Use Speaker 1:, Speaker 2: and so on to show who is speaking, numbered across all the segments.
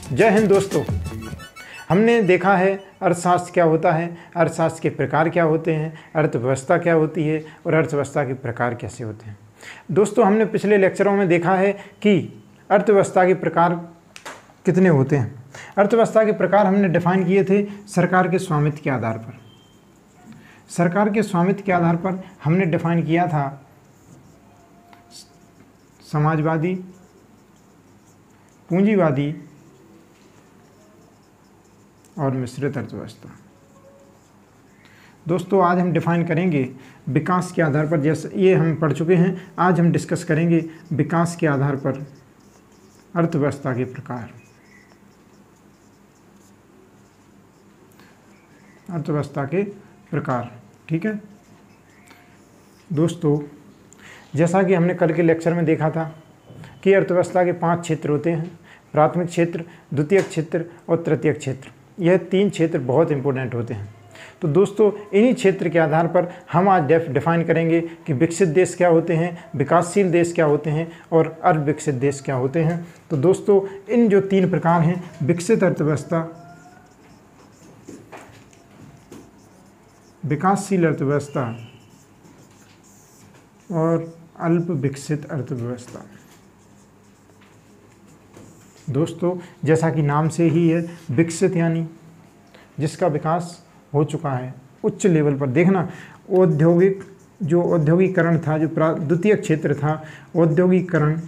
Speaker 1: जय हिंद दोस्तों। हमने देखा है अर्थशास्त्र क्या होता है, अर्थशास्त्र के प्रकार क्या होते हैं, अर्थव्यवस्था क्या होती है और अर्थव्यवस्था के प्रकार कैसे होते हैं। दोस्तों, हमने पिछले लेक्चरों में देखा है कि अर्थव्यवस्था के प्रकार कितने होते हैं। अर्थव्यवस्था के प्रकार हमने डिफाइन किए थे सरकार के स्वामित्व के आधार पर। सरकार के स्वामित्व के आधार पर हमने डिफाइन किया था समाजवादी, पूंजीवादी और मिश्रित अर्थव्यवस्था। दोस्तों, आज हम डिफाइन करेंगे विकास के आधार पर। जैसे ये हम पढ़ चुके हैं, आज हम डिस्कस करेंगे विकास के आधार पर अर्थव्यवस्था के प्रकार। अर्थव्यवस्था के प्रकार, ठीक है दोस्तों। जैसा कि हमने कल के लेक्चर में देखा था कि अर्थव्यवस्था के 5 क्षेत्र होते हैं: प्राथमिक क्षेत्र, द्वितीयक क्षेत्र और तृतीयक क्षेत्र। यह 3 क्षेत्र बहुत इंपॉर्टेंट होते हैं। तो दोस्तों, इन्हीं क्षेत्र के आधार पर हम आज डिफाइन करेंगे कि विकसित देश क्या होते हैं, विकासशील देश क्या होते हैं और अर्धविकसित देश क्या होते हैं। तो दोस्तों, इन जो 3 प्रकार हैं, विकसित अर्थव्यवस्था, विकासशील अर्थव्यवस्था और अल्प विकसित अर्थव्यवस्था। दोस्तों, जैसा कि नाम से ही है, विकसित यानी जिसका विकास हो चुका है उच्च लेवल पर। देखना, औद्योगिकरण था, जो द्वितीयक क्षेत्र था, औद्योगिकरण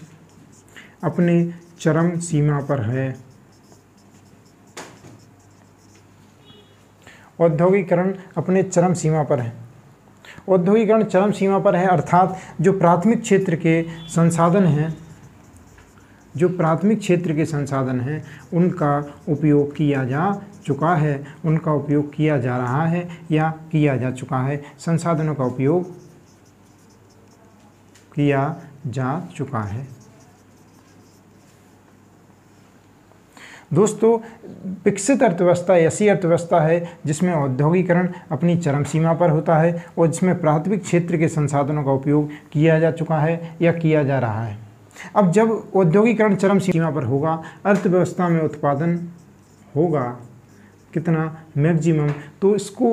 Speaker 1: अपने चरम सीमा पर है। औद्योगिकरण अपने चरम सीमा पर है। औद्योगिकरण चरम सीमा पर है, अर्थात जो प्राथमिक क्षेत्र के संसाधन हैं, जो प्राथमिक क्षेत्र के संसाधन हैं, उनका उपयोग किया जा चुका है, उनका उपयोग किया जा रहा है या किया जा चुका है। संसाधनों का उपयोग किया जा चुका है। दोस्तों, विकसित अर्थव्यवस्था ऐसी अर्थव्यवस्था है जिसमें औद्योगिकरण अपनी चरम सीमा पर होता है और जिसमें प्राथमिक क्षेत्र के संसाधनों का उपयोग किया जा चुका है या किया जा रहा है। अब जब औद्योगिकरण चरम सीमा पर होगा, अर्थव्यवस्था में उत्पादन होगा कितना, मैक्सिमम, तो इसको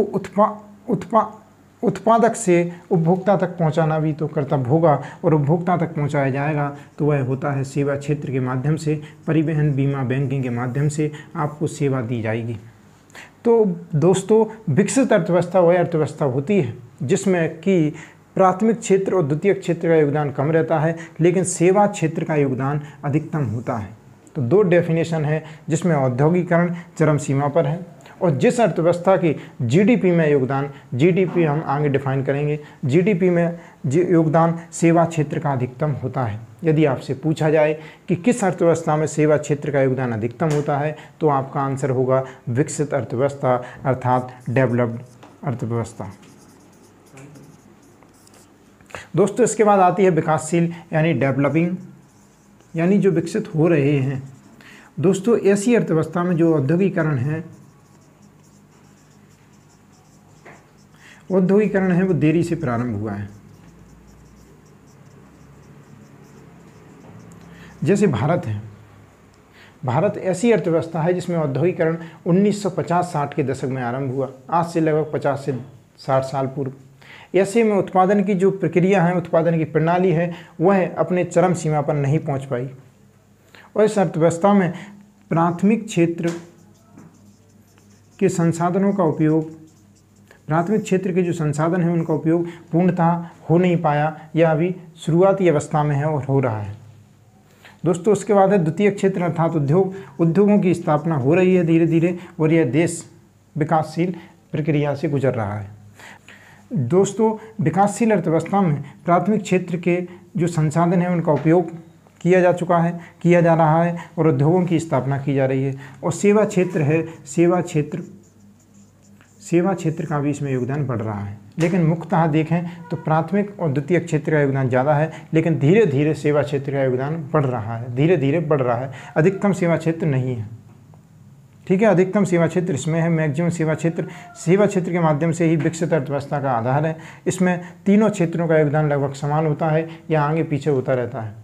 Speaker 1: उत्पादक से उपभोक्ता तक पहुंचाना भी तो कर्तव्य होगा, और उपभोक्ता तक पहुंचाया जाएगा तो वह होता है सेवा क्षेत्र के माध्यम से, परिवहन, बीमा, बैंकिंग के माध्यम से आपको सेवा दी जाएगी। तो दोस्तों, विकसित अर्थव्यवस्था वह अर्थव्यवस्था होती है जिसमें कि प्राथमिक क्षेत्र और द्वितीयक क्षेत्र का योगदान कम रहता है, लेकिन सेवा क्षेत्र का योगदान अधिकतम होता है। तो 2 डेफिनेशन है जिसमें औद्योगिकरण चरम सीमा पर है और जिस अर्थव्यवस्था की जीडीपी में योगदान, जीडीपी हम आगे डिफाइन करेंगे, जीडीपी में योगदान सेवा क्षेत्र का अधिकतम होता है। यदि आपसे पूछा जाए कि किस अर्थव्यवस्था में सेवा क्षेत्र का योगदान अधिकतम होता है, तो आपका आंसर होगा विकसित अर्थव्यवस्था, अर्थात डेवलप्ड अर्थव्यवस्था। दोस्तों, इसके बाद आती है विकासशील यानी डेवलपिंग, यानी जो विकसित हो रहे हैं। दोस्तों, ऐसी अर्थव्यवस्था में जो औद्योगिकरण है वो देरी से प्रारंभ हुआ है। जैसे भारत है, भारत ऐसी अर्थव्यवस्था है जिसमें औद्योगिकरण 1950-60 के दशक में आरंभ हुआ, आज से लगभग 50 से 60 साल पूर्व। ऐसे में उत्पादन की जो प्रक्रिया है, उत्पादन की प्रणाली है, वह अपने चरम सीमा पर नहीं पहुंच पाई और इस अर्थव्यवस्था में प्राथमिक क्षेत्र के संसाधनों का उपयोग, प्राथमिक क्षेत्र के जो संसाधन हैं उनका उपयोग पूर्णतः हो नहीं पाया या अभी शुरुआती अवस्था में है और हो रहा है। दोस्तों, उसके बाद है द्वितीयक क्षेत्र, अर्थात उद्योगों की स्थापना हो रही है धीरे धीरे और यह देश विकासशील प्रक्रिया से गुजर रहा है। दोस्तों, विकासशील अर्थव्यवस्था में प्राथमिक क्षेत्र के जो संसाधन हैं उनका उपयोग किया जा चुका है, किया जा रहा है और उद्योगों की स्थापना की जा रही है। और सेवा क्षेत्र है, सेवा क्षेत्र का भी इसमें योगदान बढ़ रहा है। लेकिन मुख्यतः देखें तो प्राथमिक और द्वितीयक क्षेत्र का योगदान ज़्यादा है, लेकिन धीरे धीरे सेवा क्षेत्र का योगदान बढ़ रहा है, धीरे धीरे बढ़ रहा है। अधिकतम सेवा क्षेत्र नहीं है, ठीक है, अधिकतम सेवा क्षेत्र इसमें है, मैक्सिमम सेवा क्षेत्र के माध्यम से ही विकसित अर्थव्यवस्था का आधार है। इसमें तीनों क्षेत्रों का योगदान लगभग समान होता है या आगे पीछे होता रहता है।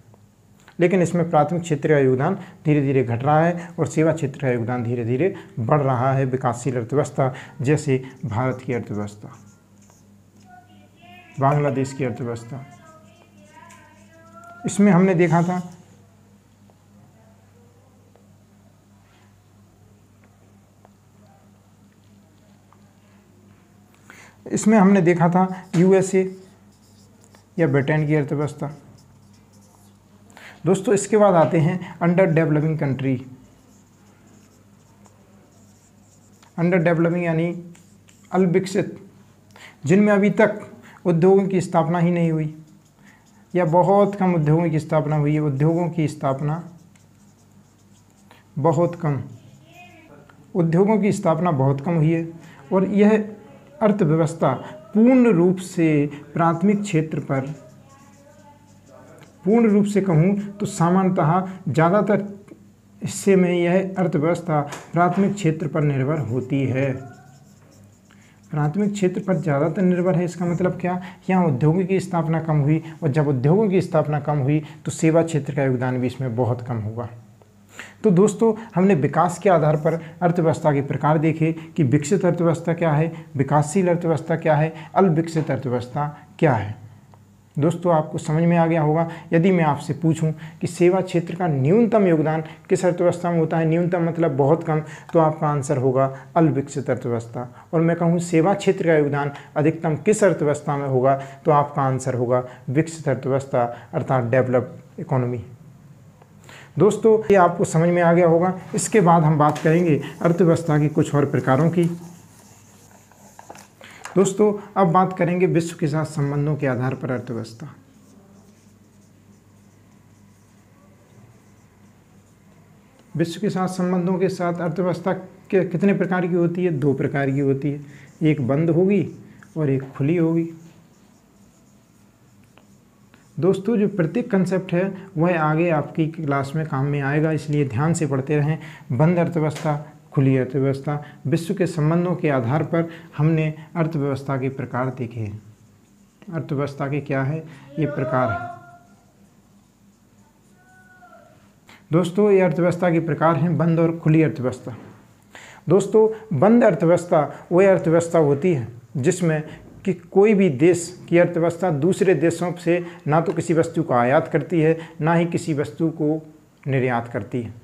Speaker 1: लेकिन इसमें प्राथमिक क्षेत्र का योगदान धीरे धीरे घट रहा है और सेवा क्षेत्र का योगदान धीरे धीरे बढ़ रहा है। विकासशील अर्थव्यवस्था जैसे भारत की अर्थव्यवस्था, बांग्लादेश की अर्थव्यवस्था, इसमें हमने देखा था यूएसए या ब्रिटेन की अर्थव्यवस्था। दोस्तों इसके बाद आते हैं under developing country. Under developing यानी अल्पविकसित, जिनमें अभी तक उद्योगों की स्थापना ही नहीं हुई या बहुत कम उद्योगों की स्थापना हुई है। उद्योगों की स्थापना बहुत कम हुई है और यह अर्थव्यवस्था पूर्ण रूप से प्राथमिक क्षेत्र पर, पूर्ण रूप से कहूँ तो सामान्यतः ज़्यादातर हिस्से में यह अर्थव्यवस्था प्राथमिक क्षेत्र पर निर्भर होती है। प्राथमिक क्षेत्र पर ज़्यादातर निर्भर है, इसका मतलब क्या, यहाँ उद्योगों की स्थापना कम हुई और जब उद्योगों की स्थापना कम हुई तो सेवा क्षेत्र का योगदान भी इसमें बहुत कम होगा। तो दोस्तों हमने विकास के आधार पर अर्थव्यवस्था के प्रकार देखे कि विकसित अर्थव्यवस्था क्या है, विकासशील अर्थव्यवस्था क्या है, अल्पविकसित अर्थव्यवस्था क्या है। दोस्तों आपको समझ में आ गया होगा। यदि मैं आपसे पूछूं कि सेवा क्षेत्र का न्यूनतम योगदान किस अर्थव्यवस्था में होता है, न्यूनतम मतलब बहुत कम, तो आपका आंसर होगा अल्पविकसित अर्थव्यवस्था। और मैं कहूं सेवा क्षेत्र का योगदान अधिकतम किस अर्थव्यवस्था में होगा, तो आपका आंसर होगा विकसित अर्थव्यवस्था अर्थात डेवलप्ड इकोनॉमी। दोस्तों ये आपको समझ में आ गया होगा। इसके बाद हम बात करेंगे अर्थव्यवस्था की कुछ और प्रकारों की। दोस्तों अब बात करेंगे विश्व के साथ संबंधों के आधार पर अर्थव्यवस्था। विश्व के साथ संबंधों के साथ अर्थव्यवस्था के कितने प्रकार की होती है, 2 प्रकार की होती है, एक बंद होगी और एक खुली होगी। दोस्तों जो प्रत्येक कंसेप्ट है वह आगे आपकी क्लास में काम में आएगा, इसलिए ध्यान से पढ़ते रहें। बंद अर्थव्यवस्था, खुली अर्थव्यवस्था, विश्व के संबंधों के आधार पर हमने अर्थव्यवस्था के प्रकार देखे हैं। अर्थव्यवस्था के क्या है, ये प्रकार है। दोस्तों ये अर्थव्यवस्था के प्रकार हैं बंद और खुली अर्थव्यवस्था। दोस्तों बंद अर्थव्यवस्था वह अर्थव्यवस्था होती है जिसमें कि कोई भी देश की अर्थव्यवस्था दूसरे देशों से ना तो किसी वस्तु को आयात करती है, ना ही किसी वस्तु को निर्यात करती है।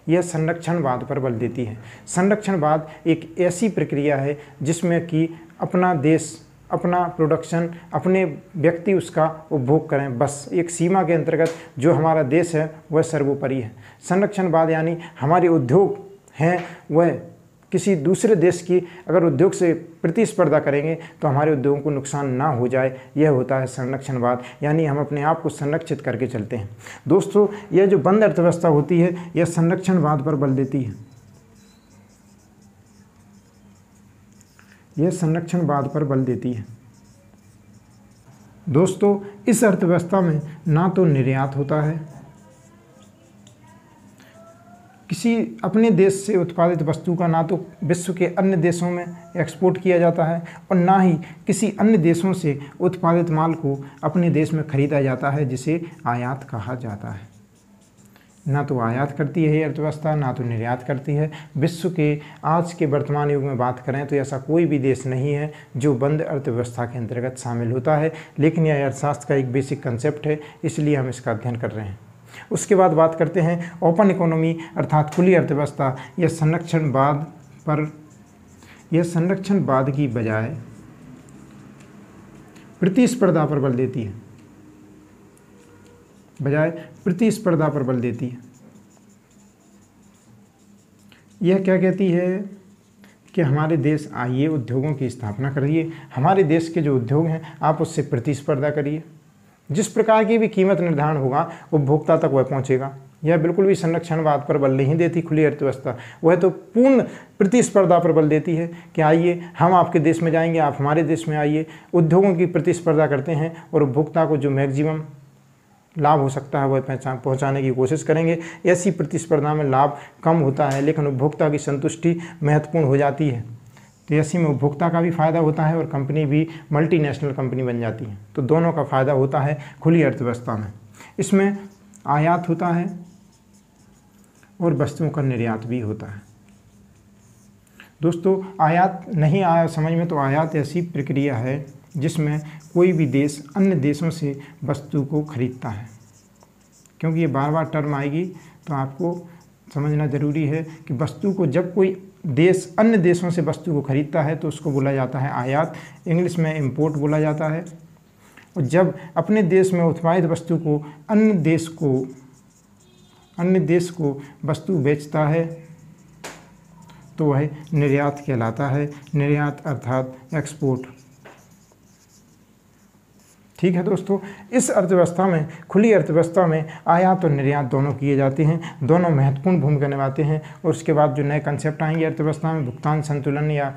Speaker 1: यह संरक्षणवाद पर बल देती है। संरक्षणवाद एक ऐसी प्रक्रिया है जिसमें कि अपना देश, अपना प्रोडक्शन, अपने व्यक्ति उसका उपभोग करें, बस एक सीमा के अंतर्गत जो हमारा देश है वह सर्वोपरि है। संरक्षणवाद यानी हमारे उद्योग हैं वह किसी दूसरे देश की अगर उद्योग से प्रतिस्पर्धा करेंगे तो हमारे उद्योगों को नुकसान ना हो जाए, यह होता है संरक्षणवाद, यानी हम अपने आप को संरक्षित करके चलते हैं। दोस्तों यह जो बंद अर्थव्यवस्था होती है यह संरक्षणवाद पर बल देती है। यह संरक्षणवाद पर बल देती है। दोस्तों इस अर्थव्यवस्था में ना तो निर्यात होता है, किसी अपने देश से उत्पादित वस्तु का ना तो विश्व के अन्य देशों में एक्सपोर्ट किया जाता है और ना ही किसी अन्य देशों से उत्पादित माल को अपने देश में खरीदा जाता है, जिसे आयात कहा जाता है। ना तो आयात करती है ये अर्थव्यवस्था, ना तो निर्यात करती है। विश्व के आज के वर्तमान युग में बात करें तो ऐसा कोई भी देश नहीं है जो बंद अर्थव्यवस्था के अंतर्गत शामिल होता है, लेकिन यह अर्थशास्त्र का एक बेसिक कंसेप्ट है, इसलिए हम इसका अध्ययन कर रहे हैं। उसके बाद बात करते हैं ओपन इकोनॉमी अर्थात खुली अर्थव्यवस्था। यह संरक्षणवाद की बजाय प्रतिस्पर्धा पर बल देती है, यह क्या कहती है कि हमारे देश आइए उद्योगों की स्थापना करिए, हमारे देश के जो उद्योग हैं आप उससे प्रतिस्पर्धा करिए, जिस प्रकार की भी कीमत निर्धारण होगा उपभोक्ता तक वह पहुंचेगा। यह बिल्कुल भी संरक्षणवाद पर बल नहीं देती खुली अर्थव्यवस्था, वह तो पूर्ण प्रतिस्पर्धा पर बल देती है कि आइए हम आपके देश में जाएंगे, आप हमारे देश में आइए, उद्योगों की प्रतिस्पर्धा करते हैं और उपभोक्ता को जो मैक्सिमम लाभ हो सकता है वह पहुंचाने की कोशिश करेंगे। ऐसी प्रतिस्पर्धा में लाभ कम होता है लेकिन उपभोक्ता की संतुष्टि महत्वपूर्ण हो जाती है, तो ऐसी में उपभोक्ता का भी फ़ायदा होता है और कंपनी भी मल्टीनेशनल कंपनी बन जाती है। तो दोनों का फ़ायदा होता है खुली अर्थव्यवस्था में। इसमें आयात होता है और वस्तुओं का निर्यात भी होता है। दोस्तों आयात नहीं आया समझ में, तो आयात ऐसी प्रक्रिया है जिसमें कोई भी देश अन्य देशों से वस्तु को खरीदता है। क्योंकि ये बार बार टर्म आएगी तो आपको समझना ज़रूरी है कि वस्तु को जब कोई देश अन्य देशों से वस्तु को खरीदता है तो उसको बोला जाता है आयात, इंग्लिश में इंपोर्ट बोला जाता है। और जब अपने देश में उत्पादित वस्तु को अन्य देश को वस्तु बेचता है तो वह निर्यात कहलाता है। निर्यात अर्थात एक्सपोर्ट। ठीक है दोस्तों, इस अर्थव्यवस्था में, खुली अर्थव्यवस्था में आयात और निर्यात दोनों किए जाते हैं, दोनों महत्वपूर्ण भूमिका निभाते हैं। और उसके बाद जो नए कंसेप्ट आएंगे अर्थव्यवस्था में, भुगतान संतुलन या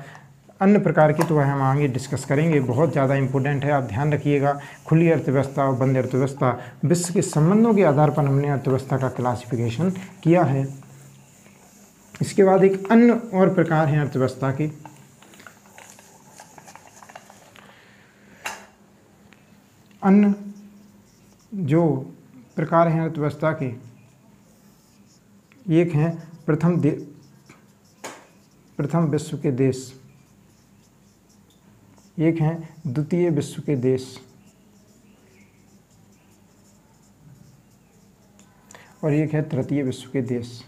Speaker 1: अन्य प्रकार के, तो वह हम आगे डिस्कस करेंगे। बहुत ज़्यादा इंपॉर्टेंट है, आप ध्यान रखिएगा। खुली अर्थव्यवस्था और बंद अर्थव्यवस्था, विश्व के संबंधों के आधार पर हमने अर्थव्यवस्था का क्लासिफिकेशन किया है। इसके बाद एक अन्य और प्रकार हैं अर्थव्यवस्था के। अन्य जो प्रकार हैं अर्थव्यवस्था के, एक हैं प्रथम विश्व के देश, एक हैं द्वितीय विश्व के देश और एक है तृतीय विश्व के देश।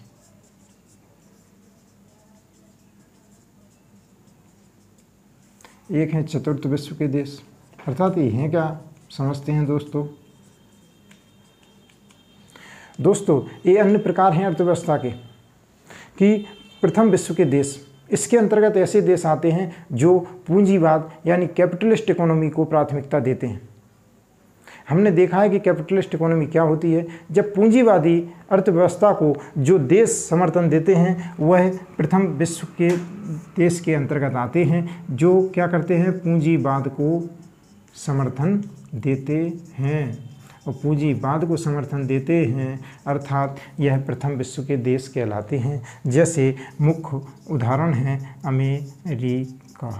Speaker 1: एक है चतुर्थ विश्व के देश। अर्थात ये हैं क्या, समझते हैं दोस्तों। ये अन्य प्रकार हैं अर्थव्यवस्था के कि प्रथम विश्व के देश, इसके अंतर्गत ऐसे देश आते हैं जो पूंजीवाद यानी कैपिटलिस्ट इकोनॉमी को प्राथमिकता देते हैं। हमने देखा है कि कैपिटलिस्ट इकोनॉमी क्या होती है। जब पूंजीवादी अर्थव्यवस्था को जो देश समर्थन देते हैं वह प्रथम विश्व के देश के अंतर्गत आते हैं, जो क्या करते हैं, पूंजीवाद को समर्थन देते हैं। और पूंजीवाद को समर्थन देते हैं अर्थात यह प्रथम विश्व के देश कहलाते हैं। जैसे मुख्य उदाहरण हैं अमेरिका,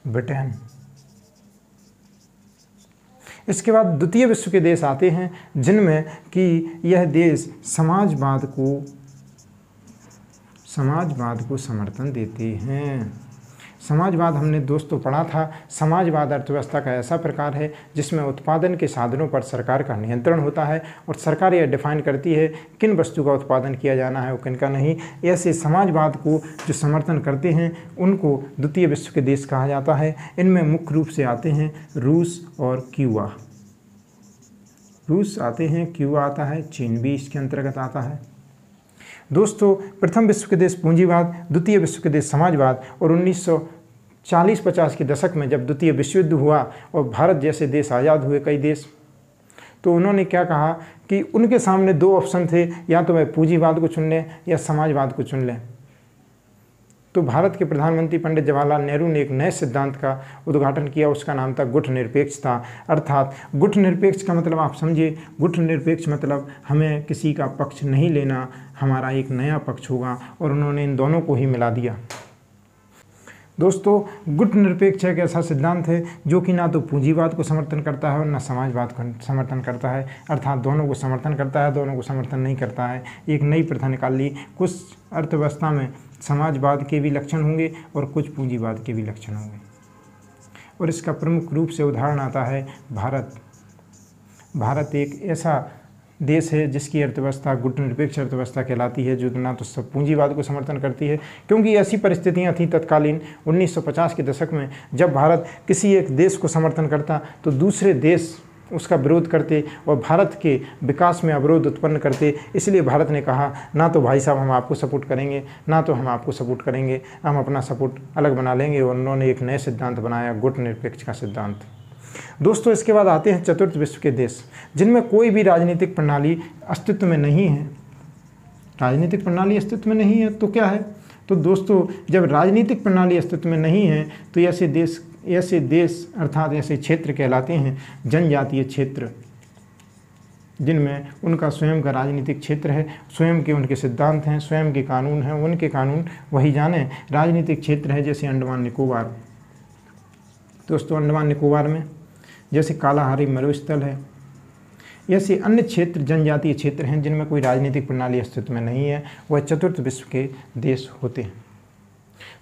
Speaker 1: ब्रिटेन। इसके बाद द्वितीय विश्व के देश आते हैं जिनमें कि यह देश समाजवाद को समर्थन देते हैं। समाजवाद हमने दोस्तों पढ़ा था। समाजवाद अर्थव्यवस्था का ऐसा प्रकार है जिसमें उत्पादन के साधनों पर सरकार का नियंत्रण होता है और सरकार यह डिफाइन करती है किन वस्तु का उत्पादन किया जाना है और किन का नहीं। ऐसे समाजवाद को जो समर्थन करते हैं उनको द्वितीय विश्व के देश कहा जाता है। इनमें मुख्य रूप से आते हैं रूस और क्यूबा। रूस आते हैं, क्यूबा आता है, चीन भी इसके अंतर्गत आता है। दोस्तों प्रथम विश्व के देश पूंजीवाद, द्वितीय विश्व के देश समाजवाद। और 1940-50 के दशक में जब द्वितीय विश्व युद्ध हुआ और भारत जैसे देश आज़ाद हुए कई देश, तो उन्होंने क्या कहा कि उनके सामने दो ऑप्शन थे, या तो वह पूंजीवाद को चुन लें या समाजवाद को चुन लें। तो भारत के प्रधानमंत्री पंडित जवाहरलाल नेहरू ने एक नए सिद्धांत का उद्घाटन किया, उसका नाम था गुटनिरपेक्षता। अर्थात गुटनिरपेक्ष का मतलब आप समझिए, गुटनिरपेक्ष मतलब हमें किसी का पक्ष नहीं लेना, हमारा एक नया पक्ष होगा, और उन्होंने इन दोनों को ही मिला दिया। दोस्तों गुटनिरपेक्ष एक ऐसा सिद्धांत है जो कि ना तो पूंजीवाद को समर्थन करता है और ना समाजवाद को समर्थन करता है, अर्थात दोनों को समर्थन करता है, दोनों को समर्थन नहीं करता है। एक नई प्रथा निकाल ली, कुछ अर्थव्यवस्था में समाजवाद के भी लक्षण होंगे और कुछ पूंजीवाद के भी लक्षण होंगे। और इसका प्रमुख रूप से उदाहरण आता है भारत। भारत एक ऐसा देश है जिसकी अर्थव्यवस्था गुटनिरपेक्ष अर्थव्यवस्था कहलाती है, जो ना तो सब पूंजीवाद को समर्थन करती है, क्योंकि ऐसी परिस्थितियां थीं तत्कालीन 1950 के दशक में, जब भारत किसी एक देश को समर्थन करता तो दूसरे देश उसका विरोध करते और भारत के विकास में अवरोध उत्पन्न करते। इसलिए भारत ने कहा ना तो भाई साहब हम आपको सपोर्ट करेंगे, ना तो हम आपको सपोर्ट करेंगे, हम अपना सपोर्ट अलग बना लेंगे। और उन्होंने एक नए सिद्धांत बनाया, गुटनिरपेक्ष का सिद्धांत। दोस्तों इसके बाद आते हैं चतुर्थ विश्व के देश, जिनमें कोई भी राजनीतिक प्रणाली अस्तित्व में नहीं है। राजनीतिक प्रणाली अस्तित्व में नहीं है तो क्या है? तो दोस्तों जब राजनीतिक प्रणाली अस्तित्व में नहीं है तो ऐसे देश अर्थात ऐसे क्षेत्र कहलाते हैं जनजातीय क्षेत्र, जिनमें उनका स्वयं का राजनीतिक क्षेत्र है, स्वयं के उनके सिद्धांत हैं, स्वयं के कानून हैं, उनके कानून वही जाने। राजनीतिक क्षेत्र है जैसे अंडमान निकोबार। दोस्तों अंडमान निकोबार में जैसे कालाहारी मरुस्थल है, ऐसे अन्य क्षेत्र जनजातीय क्षेत्र हैं जिनमें कोई राजनीतिक प्रणाली अस्तित्व में नहीं है, वह चतुर्थ विश्व के देश होते हैं।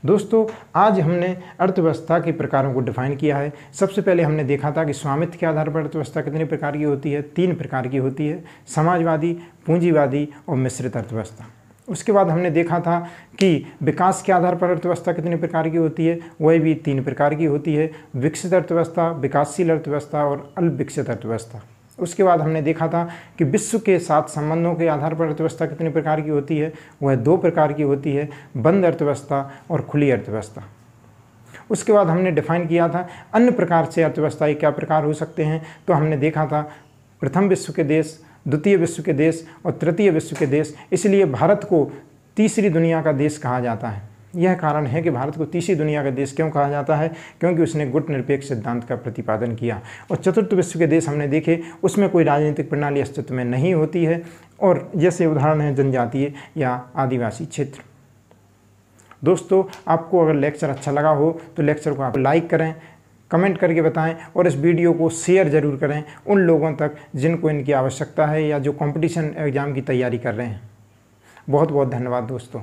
Speaker 1: दोस्तों, आज हमने अर्थव्यवस्था के प्रकारों को डिफाइन किया है। सबसे पहले हमने देखा था कि स्वामित्व के आधार पर अर्थव्यवस्था कितने प्रकार की होती है, 3 प्रकार की होती है, समाजवादी, पूंजीवादी और मिश्रित अर्थव्यवस्था। उसके बाद हमने देखा था कि विकास के आधार पर अर्थव्यवस्था कितने प्रकार की होती है, वह भी 3 प्रकार की होती है, विकसित अर्थव्यवस्था, विकासशील अर्थव्यवस्था और अल्पविकसित अर्थव्यवस्था। उसके बाद हमने देखा था कि विश्व के साथ संबंधों के आधार पर अर्थव्यवस्था कितने प्रकार की होती है, वह 2 प्रकार की होती है, बंद अर्थव्यवस्था और खुली अर्थव्यवस्था। उसके बाद हमने डिफाइन किया था अन्य प्रकार से अर्थव्यवस्था के क्या प्रकार हो सकते हैं। तो हमने देखा था प्रथम विश्व के देश, द्वितीय विश्व के देश और तृतीय विश्व के देश। इसलिए भारत को तीसरी दुनिया का देश कहा जाता है। यह कारण है कि भारत को तीसरी दुनिया का देश क्यों कहा जाता है, क्योंकि उसने गुटनिरपेक्ष सिद्धांत का प्रतिपादन किया। और चतुर्थ विश्व के देश हमने देखे, उसमें कोई राजनीतिक प्रणाली अस्तित्व में नहीं होती है, और जैसे उदाहरण है जनजातीय या आदिवासी क्षेत्र। दोस्तों, आपको अगर लेक्चर अच्छा लगा हो तो लेक्चर को आप लाइक करें, कमेंट करके बताएं और इस वीडियो को शेयर ज़रूर करें उन लोगों तक जिनको इनकी आवश्यकता है या जो कंपटीशन एग्ज़ाम की तैयारी कर रहे हैं। बहुत बहुत धन्यवाद दोस्तों।